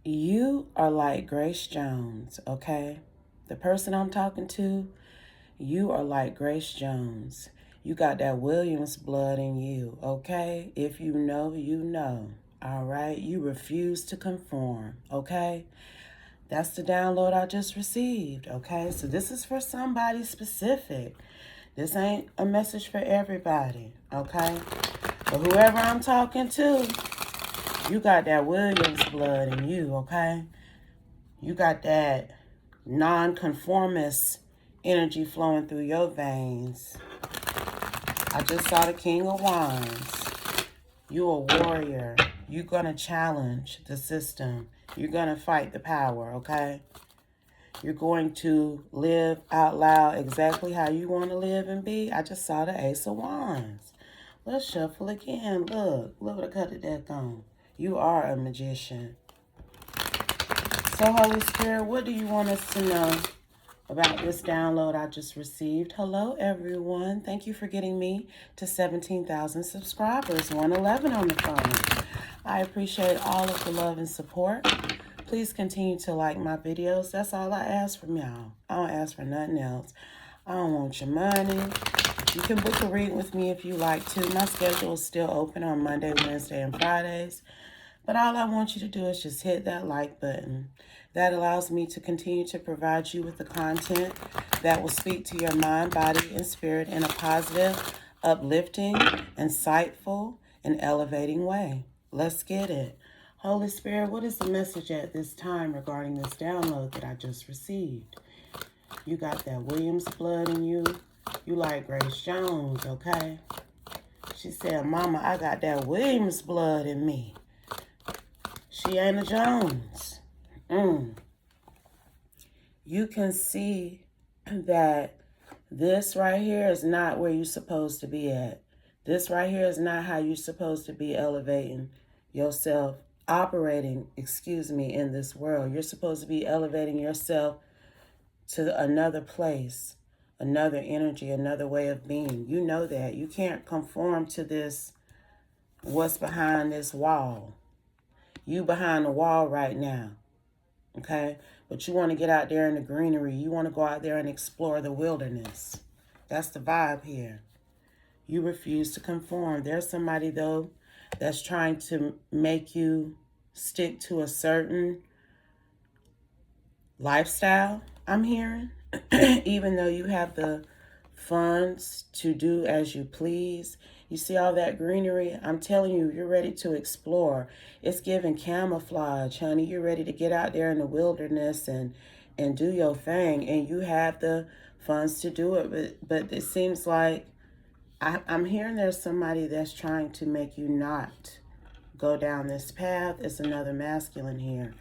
You are like Grace Jones, okay? The person I'm talking to, you are like Grace Jones. You got that Williams blood in you, okay? If you know, you know. All right? You refuse to conform, okay? That's the download I just received, okay? So this is for somebody specific. This ain't a message for everybody, okay? But whoever I'm talking to, you got that Williams blood in you, okay? You got that non-conformist energy flowing through your veins. I just saw the King of Wands. You a warrior. You're going to challenge the system. You're going to fight the power, okay? You're going to live out loud exactly how you want to live and be. I just saw the Ace of Wands. Let's shuffle again. Look what I cut the deck on. You are a magician. So, Holy Spirit, what do you want us to know about this download I just received? Hello, everyone. Thank you for getting me to 17,000 subscribers, 111 on the phone. I appreciate all of the love and support. Please continue to like my videos. That's all I ask from y'all. I don't ask for nothing else. I don't want your money. You can book a read with me if you like to. My schedule is still open on Monday, Wednesday, and Fridays. But all I want you to do is just hit that like button. That allows me to continue to provide you with the content that will speak to your mind, body, and spirit in a positive, uplifting, insightful, and elevating way. Let's get it. Holy Spirit, what is the message at this time regarding this download that I just received? You got that Williams blood in you. You like Grace Jones, okay? She said, Mama, I got that Williams blood in me. She ain't a Jones. You can see that this right here is not where you're supposed to be at. This right here is not how you're supposed to be elevating yourself, operating, in this world. You're supposed to be elevating yourself to another place, another energy, another way of being. You know that. You can't conform to this, what's behind this wall. You behind the wall right now, okay? But you want to get out there in the greenery. You want to go out there and explore the wilderness. That's the vibe here. You refuse to conform. There's somebody, though, that's trying to make you stick to a certain lifestyle, I'm hearing. Even though you have the funds to do as you please. You see all that greenery? I'm telling you, you're ready to explore. It's giving camouflage, honey. You're ready to get out there in the wilderness and do your thing. And you have the funds to do it. But it seems like I'm hearing there's somebody that's trying to make you not go down this path. It's another masculine here.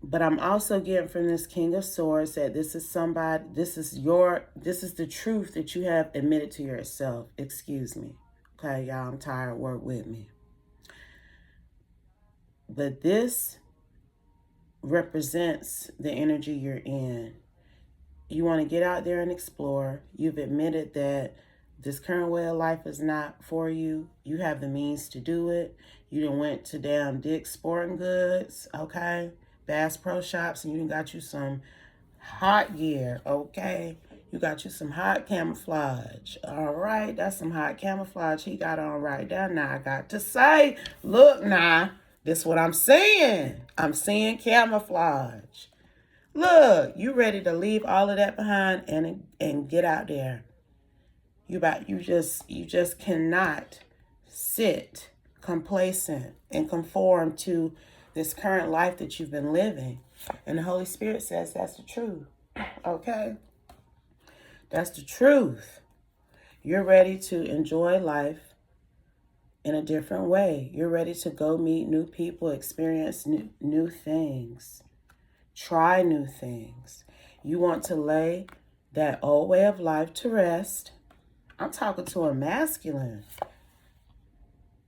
But I'm also getting from this King of Swords that this is the truth that you have admitted to yourself. Excuse me. Okay, y'all, I'm tired. Work with me. But this represents the energy you're in. You want to get out there and explore. You've admitted that this current way of life is not for you. You have the means to do it. You done went to damn Dick's Sporting Goods, okay? Bass Pro Shops, and you done got you some hot gear, okay? You got you some hot camouflage. All right, that's some hot camouflage he got on right there. Now I got to say, look now, this is what I'm seeing. I'm seeing camouflage. Look, you ready to leave all of that behind and get out there. You just cannot sit complacent and conform to this current life that you've been living. And the Holy Spirit says that's the truth. Okay? That's the truth. You're ready to enjoy life in a different way. You're ready to go meet new people, experience new things, try new things. You want to lay that old way of life to rest. I'm talking to a masculine.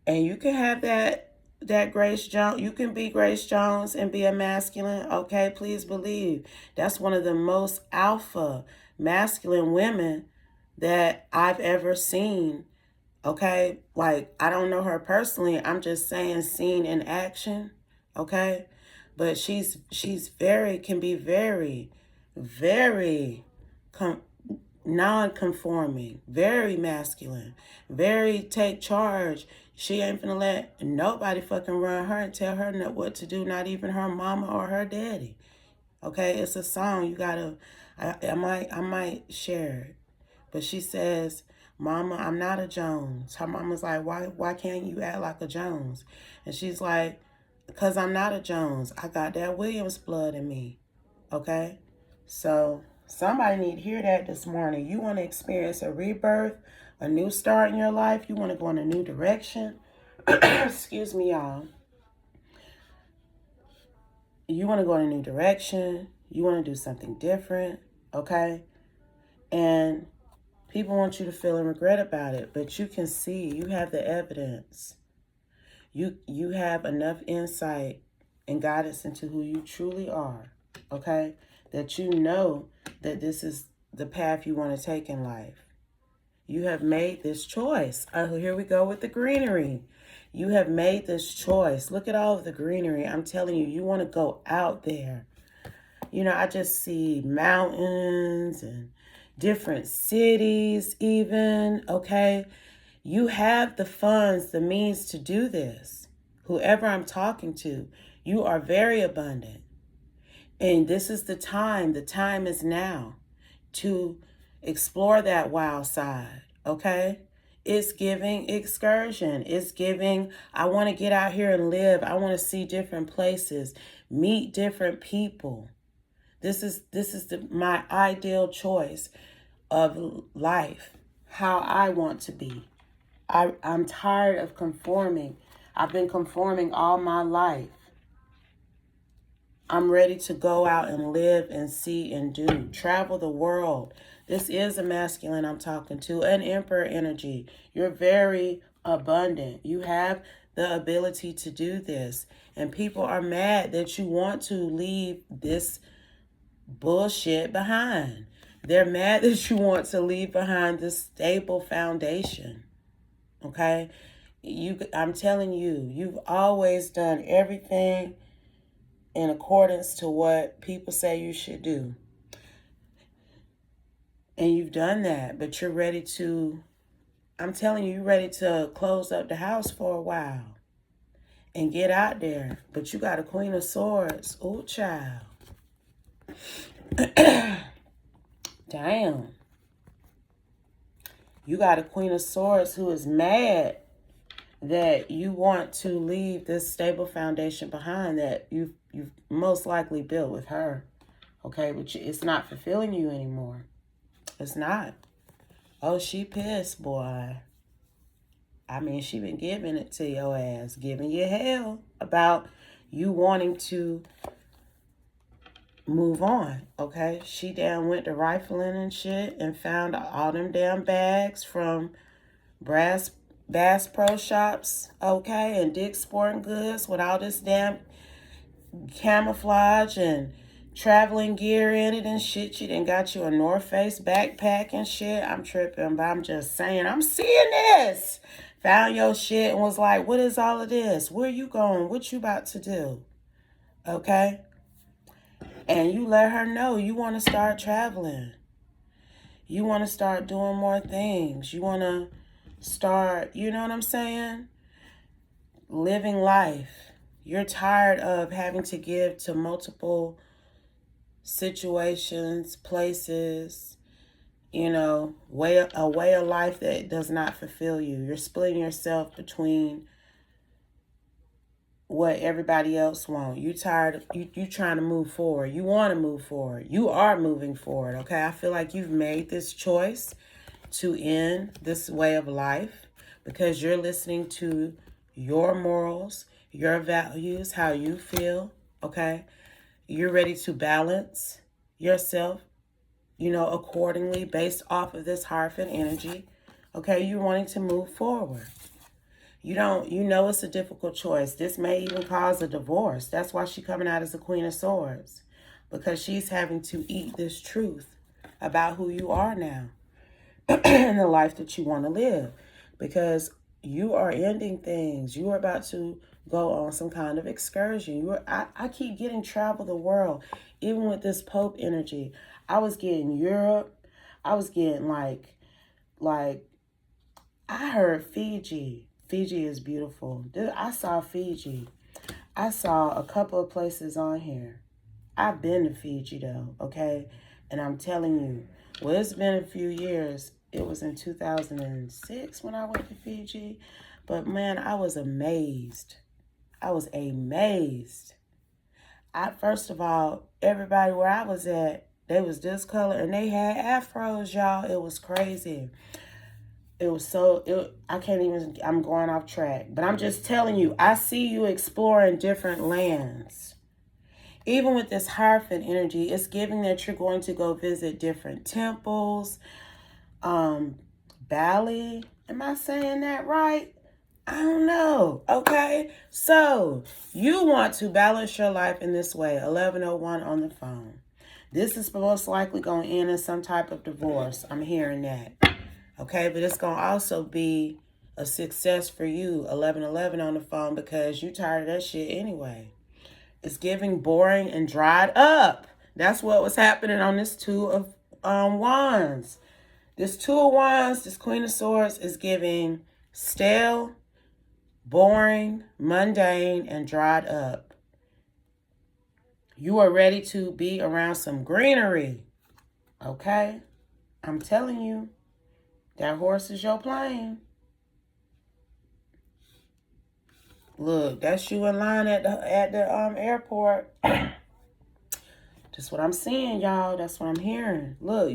And you can have that Grace Jones. You can be Grace Jones and be a masculine. Okay, please believe. That's one of the most alpha masculine women that I've ever seen. Okay, like I don't know her personally. I'm just saying seen in action. Okay, But can be very, very non-conforming, very masculine, very take charge. She ain't gonna let nobody fucking run her and tell her what to do, not even her mama or her daddy. Okay, it's a song. You gotta, I might share it. But she says, Mama, I'm not a Jones. Her mama's like, why can't you act like a Jones? And she's like, because I'm not a Jones. I got that Williams blood in me. Okay? So somebody need to hear that this morning. You want to experience a rebirth, a new start in your life. You want to go in a new direction. Excuse me, y'all. You want to go in a new direction. You want to do something different. Okay? And people want you to feel and regret about it, but you can see, you have the evidence. You have enough insight and guidance into who you truly are, okay? That you know that this is the path you want to take in life. You have made this choice. Here we go with the greenery. You have made this choice. Look at all of the greenery. I'm telling you, you want to go out there. You know, I just see mountains and different cities even, okay? You have the funds, the means to do this. Whoever I'm talking to, you are very abundant. And this is the time is now to explore that wild side, okay? It's giving excursion. It's giving, I want to get out here and live. I want to see different places, meet different people. This is my ideal choice of life, how I want to be. I'm tired of conforming. I've been conforming all my life. I'm ready to go out and live and see and do. Travel the world. This is a masculine I'm talking to, an emperor energy. You're very abundant. You have the ability to do this. And people are mad that you want to leave this bullshit behind. They're mad that you want to leave behind this stable foundation. Okay? I'm telling you, you've always done everything in accordance to what people say you should do. And you've done that, but you're ready to, I'm telling you, you're ready to close up the house for a while and get out there. But you got a Queen of Swords. Oh, child. Damn. You got a Queen of Swords who is mad that you want to leave this stable foundation behind that you've most likely built with her. Okay, but it's not fulfilling you anymore. It's not. Oh, she pissed, boy. I mean, she been giving it to your ass, giving you hell about you wanting to move on, okay? She down went to rifling and shit and found all them damn bags from Bass Pro Shops, okay? And Dick's Sporting Goods with all this damn camouflage and traveling gear in it and shit. You done got you a North Face backpack and shit. I'm tripping, but I'm just saying, I'm seeing this. Found your shit and was like, what is all of this? Where you going? What you about to do? Okay? And you let her know you want to start traveling. You want to start doing more things. You want to start, you know what I'm saying? Living life. You're tired of having to give to multiple situations, places, you know, a way of life that does not fulfill you. You're splitting yourself between what everybody else wants. You tired, you trying to move forward. You want to move forward. You are moving forward, okay? I feel like you've made this choice to end this way of life because you're listening to your morals, your values, how you feel, okay? You're ready to balance yourself, you know, accordingly based off of this Hierophant energy, okay? You're wanting to move forward. You know it's a difficult choice. This may even cause a divorce. That's why she's coming out as the Queen of Swords, because she's having to eat this truth about who you are now and the life that you want to live, because you are ending things. You are about to go on some kind of excursion. I keep getting travel the world. Even with this Pope energy, I was getting Europe. I was getting like I heard Fiji. Fiji is beautiful. I saw Fiji. I saw a couple of places on here. I've been to Fiji though, okay? And I'm telling you, well, it's been a few years. It was in 2006 when I went to Fiji. But man, I was amazed. I was amazed. First of all, everybody where I was at, they was this color and they had afros, y'all. It was crazy. It was I can't even, I'm going off track. But I'm just telling you, I see you exploring different lands. Even with this Hierophant energy, it's giving that you're going to go visit different temples. Bali, am I saying that right? I don't know. Okay, so you want to balance your life in this way. 1101 on the phone. This is most likely going to end in some type of divorce. I'm hearing that. Okay, but it's going to also be a success for you. 1111 on the phone, because you tired of that shit anyway. It's giving boring and dried up. That's what was happening on this Two of Wands. This Two of Wands, this Queen of Swords is giving stale, boring, mundane, and dried up. You are ready to be around some greenery. Okay? I'm telling you, that horse is your plane. Look, that's you in line at the airport. That's what I'm seeing, y'all. That's what I'm hearing. Look,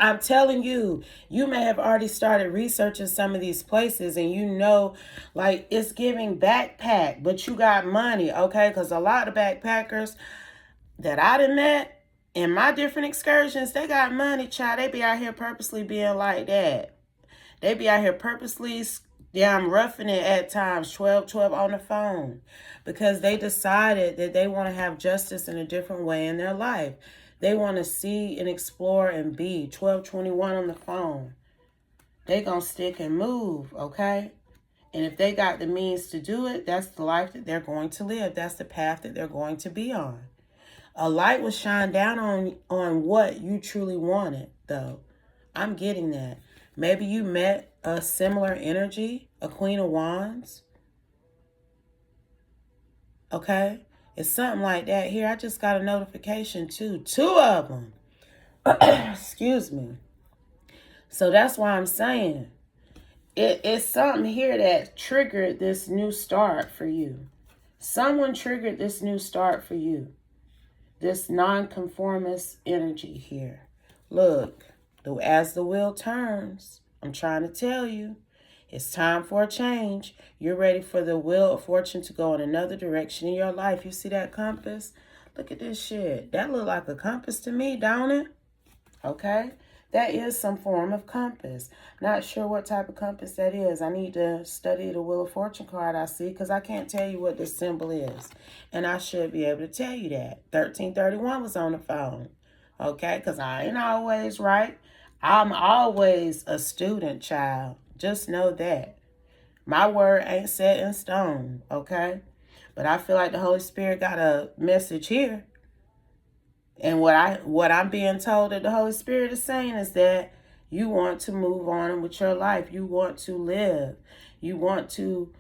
I'm telling you, you may have already started researching some of these places, and like it's giving backpack, but you got money, okay? Because a lot of backpackers that I done met in my different excursions, they got money, child. They be out here purposely being like that. They be out here purposely roughing it at times, 12 on the phone, because they decided that they want to have justice in a different way in their life. They want to see and explore and be 1221 on the phone. They gonna stick and move, okay? And if they got the means to do it, that's the life that they're going to live. That's the path that they're going to be on. A light will shine down on what you truly wanted, though. I'm getting that. Maybe you met a similar energy, a Queen of Wands. Okay? It's something like that here. I just got a notification too. 2 of them. Excuse me. So that's why I'm saying it's something here that triggered this new start for you. Someone triggered this new start for you. This non-conformist energy here. Look, as the wheel turns, I'm trying to tell you, it's time for a change. You're ready for the wheel of fortune to go in another direction in your life. You see that compass? Look at this shit. That look like a compass to me, don't it? Okay? That is some form of compass. Not sure what type of compass that is. I need to study the Wheel of Fortune card I see, because I can't tell you what this symbol is. And I should be able to tell you that. 1331 was on the phone. Okay? Because I ain't always right. I'm always a student, child. Just know that. My word ain't set in stone. Okay? But I feel like the Holy Spirit got a message here. And what I'm being told that the Holy Spirit is saying is that you want to move on with your life. You want to live. You want to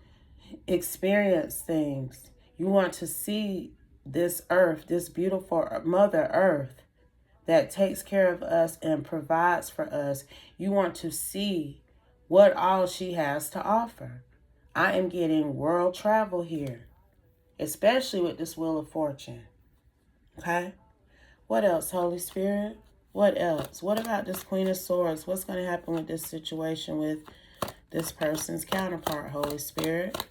experience things. You want to see this earth, this beautiful Mother Earth that takes care of us and provides for us. You want to see what all she has to offer. I am getting world travel here, especially with this Wheel of Fortune. Okay? What else, Holy Spirit? What else? What about this Queen of Swords? What's going to happen with this situation with this person's counterpart, Holy Spirit?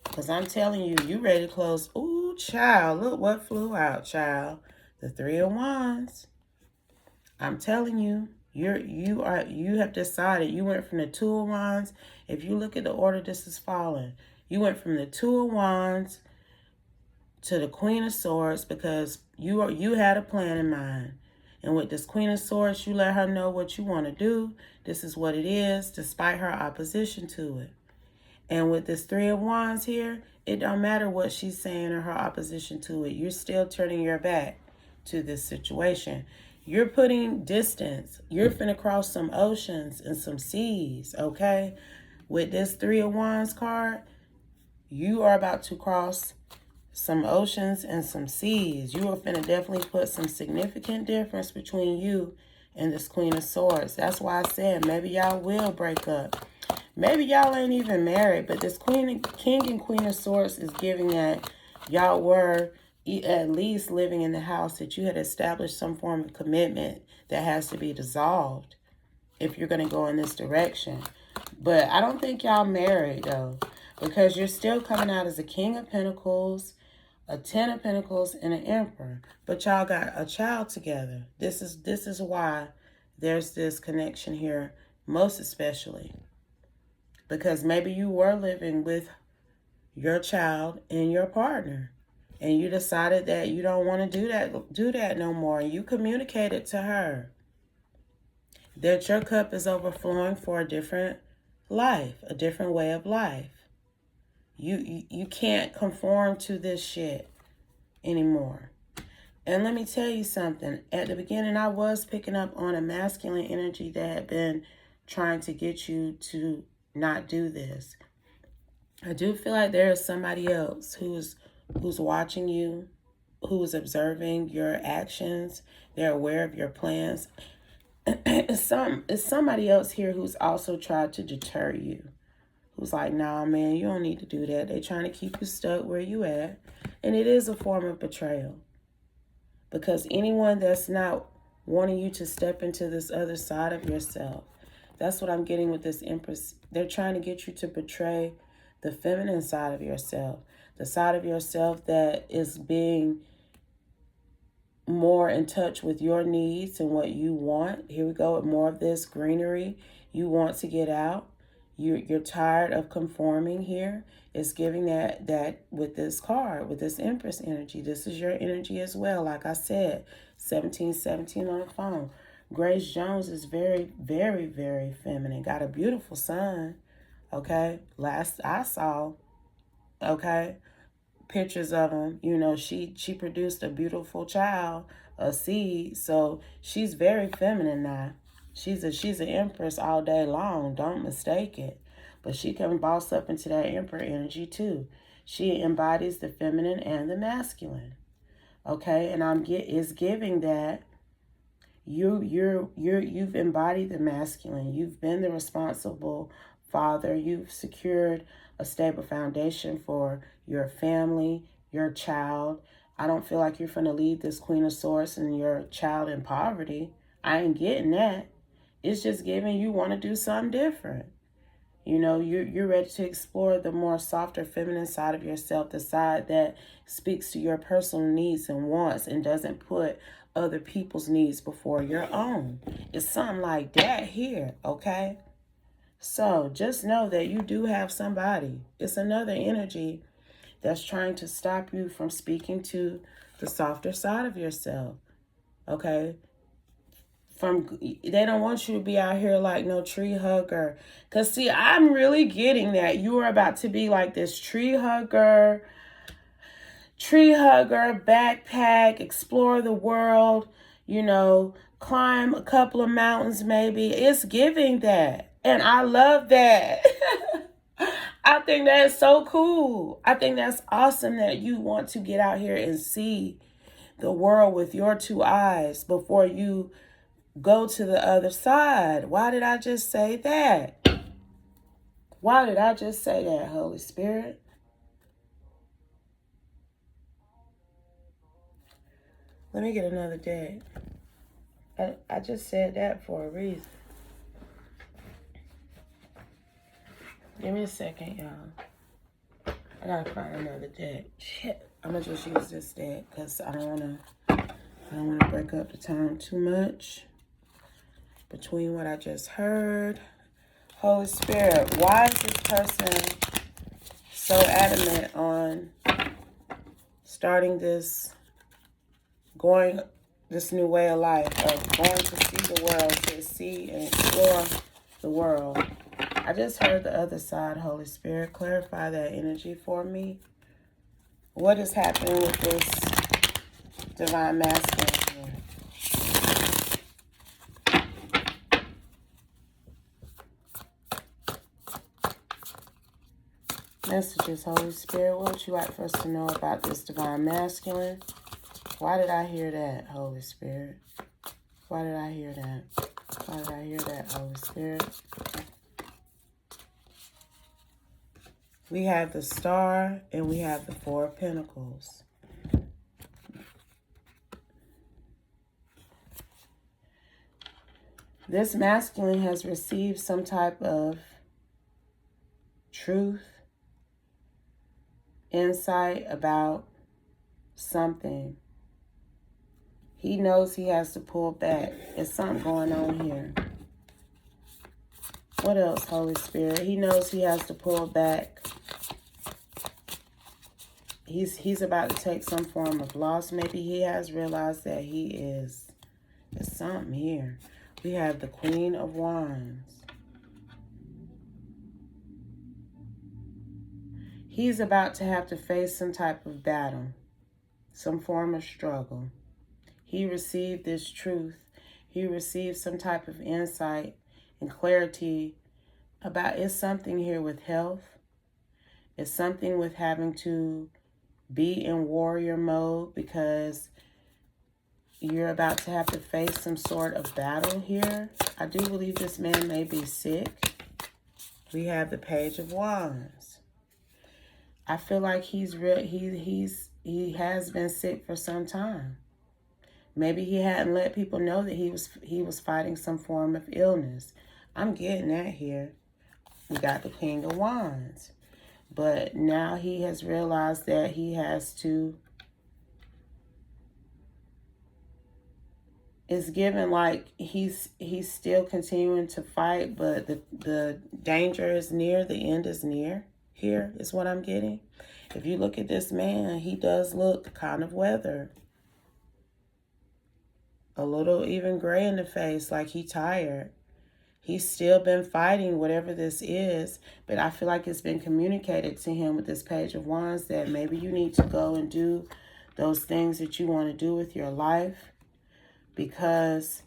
Because I'm telling you, you ready to close. Ooh, child. Look what flew out, child. The 3 of Wands. I'm telling you, you have decided. You went from the 2 of Wands. If you look at the order this is falling, you went from the 2 of Wands to the Queen of Swords, because you had a plan in mind. And with this Queen of Swords, you let her know what you want to do. This is what it is, despite her opposition to it. And with this Three of Wands here, it don't matter what she's saying or her opposition to it. You're still turning your back to this situation. You're putting distance. You're finna cross some oceans and some seas, okay? With this Three of Wands card, you are about to cross some oceans and some seas. You are finna definitely put some significant difference between you and this Queen of Swords. That's why I said maybe y'all will break up. Maybe y'all ain't even married, but this King and Queen of Swords is giving that y'all were at least living in the house, that you had established some form of commitment that has to be dissolved if you're going to go in this direction. But I don't think y'all married, though, because you're still coming out as a King of Pentacles, a Ten of Pentacles, and an Emperor. But y'all got a child together. This is why there's this connection here, most especially. Because maybe you were living with your child and your partner, and you decided that you don't want to do that no more. You communicated to her that your cup is overflowing for a different life, a different way of life. You can't conform to this shit anymore. And let me tell you something. At the beginning, I was picking up on a masculine energy that had been trying to get you to not do this. I do feel like there is somebody else who's watching you, who's observing your actions. They're aware of your plans. It's somebody else here who's also tried to deter you. Who's like, nah, man, you don't need to do that. They're trying to keep you stuck where you at. And it is a form of betrayal. Because anyone that's not wanting you to step into this other side of yourself, that's what I'm getting with this Empress. They're trying to get you to betray the feminine side of yourself. The side of yourself that is being more in touch with your needs and what you want. Here we go with more of this greenery. You want to get out. You're tired of conforming here. It's giving that with this card, with this Empress energy. This is your energy as well. Like I said, 1717 on the phone. Grace Jones is very, very, very feminine. Got a beautiful son, okay? Last I saw, okay, pictures of him. You know, she produced a beautiful child, a seed. So she's very feminine now. She's an Empress all day long. Don't mistake it. But she can boss up into that Emperor energy too. She embodies the feminine and the masculine, okay? And is giving that. You've embodied the masculine. You've been the responsible father. You've secured a stable foundation for your family, your child. I don't feel like you're going to leave this Queen of Swords and your child in poverty. I ain't getting that. It's just giving you want to do something different. You know, you're ready to explore the more softer feminine side of yourself, the side that speaks to your personal needs and wants and doesn't put other people's needs before your own. It's something like that here, okay? So just know that you do have somebody. It's another energy that's trying to stop you from speaking to the softer side of yourself, okay? They don't want you to be out here like no tree hugger. Because, see, I'm really getting that. You are about to be like this tree hugger, backpack, explore the world, you know, climb a couple of mountains maybe. It's giving that. And I love that. I think that is so cool. I think that's awesome that you want to get out here and see the world with your two eyes before you go to the other side. Why did I just say that? Why did I just say that, Holy Spirit? Let me get another deck. I just said that for a reason. Give me a second, y'all. I gotta find another deck. Shit. I'm gonna just use this deck because I don't wanna break up the time too much between what I just heard. Holy Spirit, why is this person so adamant on starting this new way of life, of going to see the world, to see and explore the world? I just heard the other side, Holy Spirit. Clarify that energy for me. What is happening with this divine masculine here? Messages, Holy Spirit. What would you like for us to know about this divine masculine? Why did I hear that, Holy Spirit? Why did I hear that? Why did I hear that, Holy Spirit? We have the Star and we have the Four of Pentacles. This masculine has received some type of truth, insight about something. He knows he has to pull back. There's something going on here. What else, Holy Spirit? He knows he has to pull back. He's about to take some form of loss. Maybe he has realized that he is. There's something here. We have the Queen of Wands. He's about to have to face some type of battle, some form of struggle. He received this truth. He received some type of insight and clarity about it's something here with health. It's something with having to be in warrior mode because you're about to have to face some sort of battle here. I do believe this man may be sick. We have the Page of Wands. I feel like he has been sick for some time. Maybe he hadn't let people know that he was fighting some form of illness. I'm getting that here. We got the King of Wands. But now he has realized that he has to. It's given like he's still continuing to fight, but the danger is near, the end is near. Here is what I'm getting. If you look at this man, he does look kind of weathered. A little even gray in the face, like he tired. He's still been fighting whatever this is, but I feel like it's been communicated to him with this Page of Wands that maybe you need to go and do those things that you want to do with your life because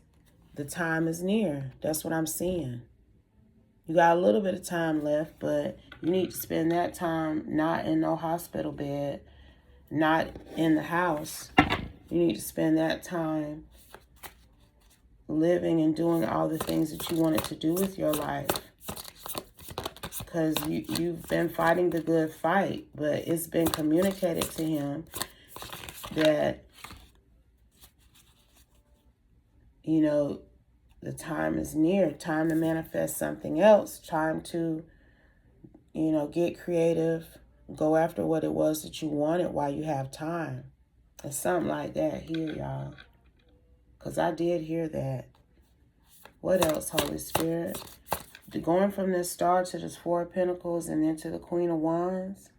the time is near. That's what I'm seeing. You got a little bit of time left, but you need to spend that time not in no hospital bed, not in the house. You need to spend that time living and doing all the things that you wanted to do with your life. Because you've been fighting the good fight, but it's been communicated to him that, you know, the time is near, time to manifest something else, time to, you know, get creative, go after what it was that you wanted while you have time. It's something like that here, y'all. Because I did hear that. What else, Holy Spirit? Going from this Star to this Four of Pentacles and then to the Queen of Wands,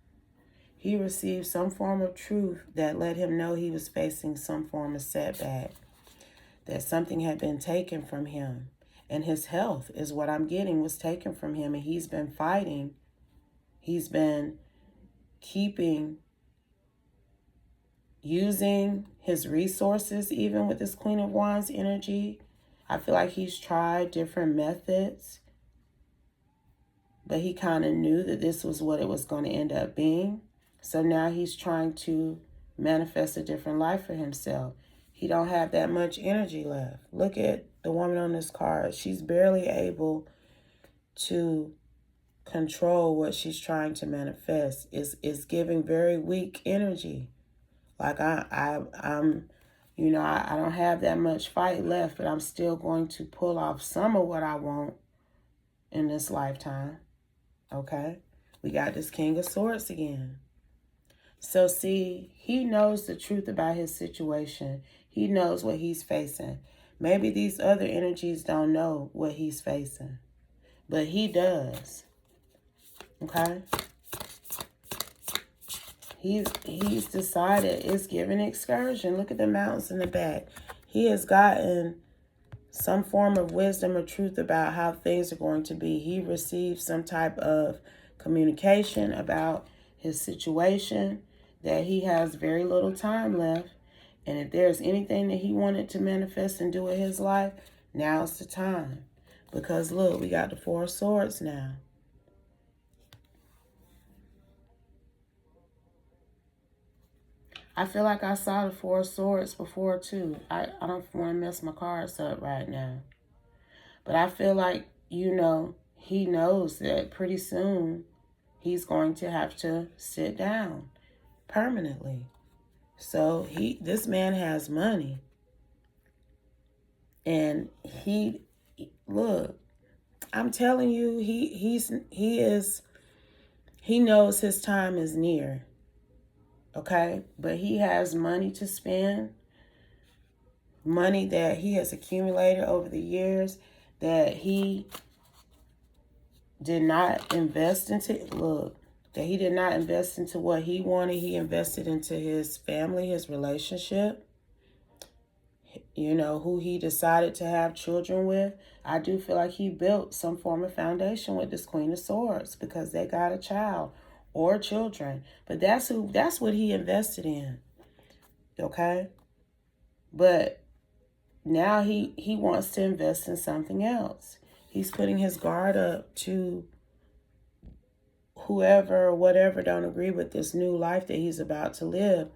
he received some form of truth that let him know he was facing some form of setback, that something had been taken from him. And his health is what I'm getting was taken from him. And he's been fighting. He's been using his resources, even with this Queen of Wands energy. I feel like he's tried different methods, but he kind of knew that this was what it was going to end up being. So now he's trying to manifest a different life for himself. He don't have that much energy left. Look at the woman on this card. She's barely able to control what she's trying to manifest. It's giving very weak energy. Like I'm, you know, I don't have that much fight left, but I'm still going to pull off some of what I want in this lifetime. Okay? We got this King of Swords again. So see, he knows the truth about his situation. He knows what he's facing. Maybe these other energies don't know what he's facing, but he does. Okay? He's decided it's giving excursion. Look at the mountains in the back. He has gotten some form of wisdom or truth about how things are going to be. He received some type of communication about his situation, that he has very little time left. And if there's anything that he wanted to manifest and do in his life, now's the time. Because look, we got the Four of Swords now. I feel like I saw the Four of Swords before too. I don't want to mess my cards up right now. But I feel like, you know, he knows that pretty soon he's going to have to sit down permanently. So this man has money. And look, I'm telling you, he knows his time is near. Okay? But he has money to spend, money that he has accumulated over the years that he did not invest into. Look, that he did not invest into what he wanted. He invested into his family, his relationship, you know, who he decided to have children with. I do feel like he built some form of foundation with this Queen of Swords because they got a child or children. But that's what he invested in. Okay? But now he wants to invest in something else. He's putting his guard up to whoever or whatever don't agree with this new life that he's about to live.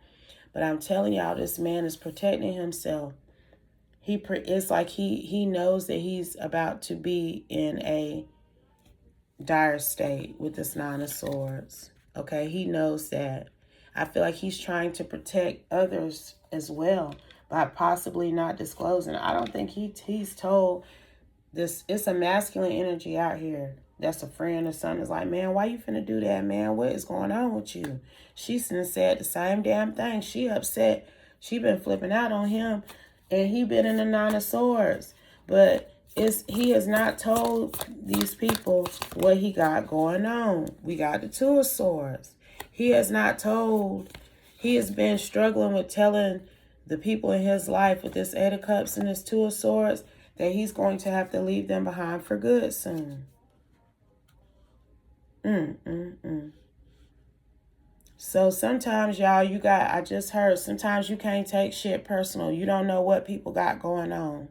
But I'm telling y'all, this man is protecting himself. It's like he knows that he's about to be in a dire state with this Nine of Swords. Okay, he knows that. I feel like he's trying to protect others as well by possibly not disclosing. I don't think he's told this. It's a masculine energy out here. That's a friend or something. It's like, man, why you finna do that, man? What is going on with you? She's said the same damn thing. She upset. She been flipping out on him, and he been in the Nine of Swords. But he has not told these people what he got going on. We got the Two of Swords. He has not told. He has been struggling with telling the people in his life with this Eight of Cups and this Two of Swords that he's going to have to leave them behind for good soon. So sometimes, y'all, I just heard, sometimes you can't take shit personal. You don't know what people got going on.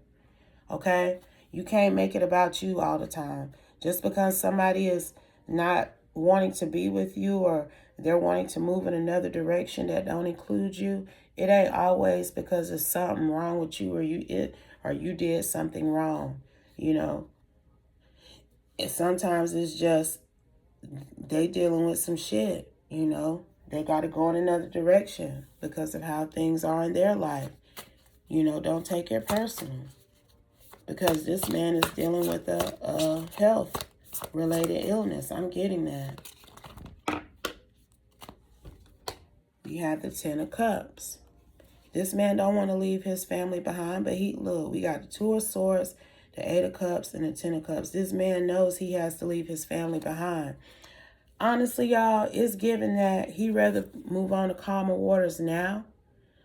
Okay? You can't make it about you all the time. Just because somebody is not wanting to be with you or they're wanting to move in another direction that don't include you, it ain't always because there's something wrong with you or you did something wrong, you know. And sometimes it's just they dealing with some shit, you know. They got to go in another direction because of how things are in their life. You know, don't take it personal. Because this man is dealing with a health-related illness. I'm getting that. We have the Ten of Cups. This man don't want to leave his family behind, but we got the Two of Swords, the Eight of Cups, and the Ten of Cups. This man knows he has to leave his family behind. Honestly, y'all, it's given that he'd rather move on to calmer waters now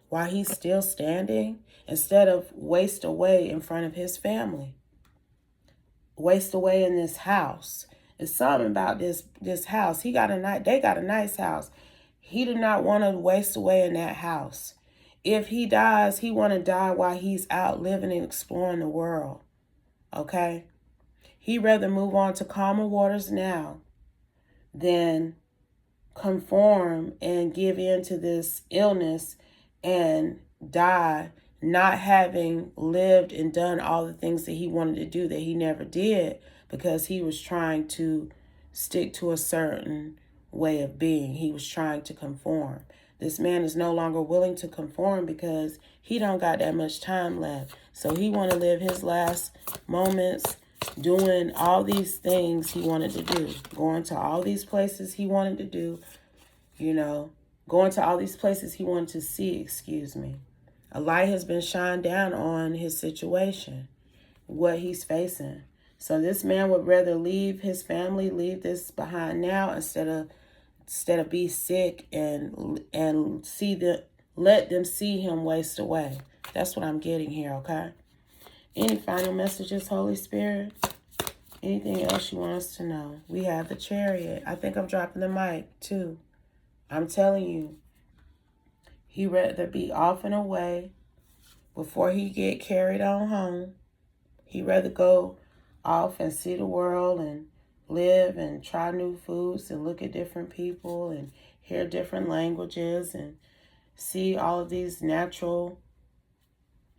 while he's still standing instead of waste away in front of his family. Waste away in this house. It's something about this house. They got a nice house. He did not want to waste away in that house. If he dies, he want to die while he's out living and exploring the world. Okay? He'd rather move on to calmer waters now than conform and give in to this illness and die not having lived and done all the things that he wanted to do that he never did because he was trying to stick to a certain way of being. He was trying to conform. This man is no longer willing to conform because he don't got that much time left. So he want to live his last moments doing all these things he wanted to do. Going to all these places he wanted to do, you know. Going to all these places he wanted to see, excuse me. A light has been shined down on his situation, what he's facing. So this man would rather leave his family, leave this behind now instead of be sick and let them see him waste away. That's what I'm getting here, okay? Any final messages, Holy Spirit? Anything else you want us to know? We have the Chariot. I think I'm dropping the mic, too. I'm telling you, he'd rather be off and away before he get carried on home. He'd rather go off and see the world and live and try new foods and look at different people and hear different languages and see all of these natural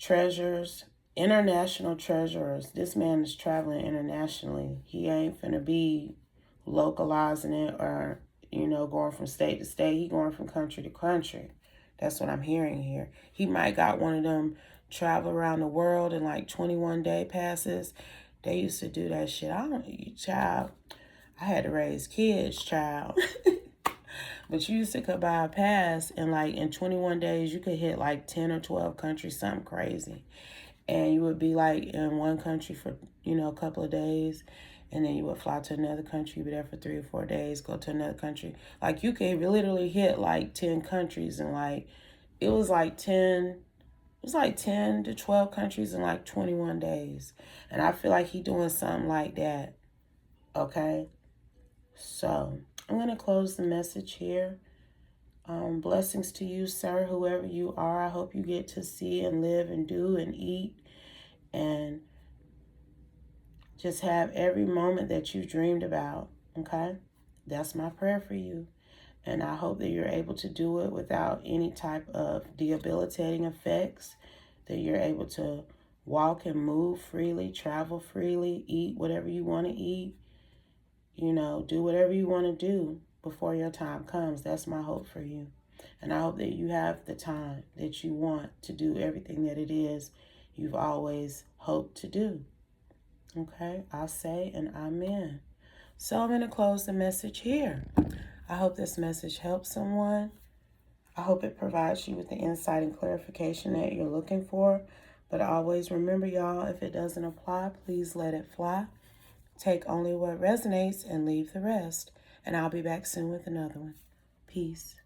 treasures, international treasures. This man is traveling internationally. He ain't finna be localizing it or, going from state to state. He going from country to country. That's what I'm hearing here. He might got one of them travel around the world in like 21-day passes. They used to do that shit. Child, I had to raise kids, child. But you used to could buy a pass and like in 21 days, you could hit like 10 or 12 countries, something crazy. And you would be like in one country for, a couple of days. And then you would fly to another country, be there for 3 or 4 days, go to another country. Like you could literally hit like 10 countries and it was like 10 to 12 countries in like 21 days. And I feel like he doing something like that. Okay? So I'm going to close the message here. Blessings to you, sir, whoever you are. I hope you get to see and live and do and eat and just have every moment that you dreamed about, okay? That's my prayer for you. And I hope that you're able to do it without any type of debilitating effects, that you're able to walk and move freely, travel freely, eat whatever you want to eat, do whatever you want to do before your time comes. That's my hope for you. And I hope that you have the time that you want to do everything that it is you've always hoped to do. Okay, I'll say an amen. So I'm going to close the message here. I hope this message helps someone. I hope it provides you with the insight and clarification that you're looking for. But always remember, y'all, if it doesn't apply, please let it fly. Take only what resonates and leave the rest. And I'll be back soon with another one. Peace.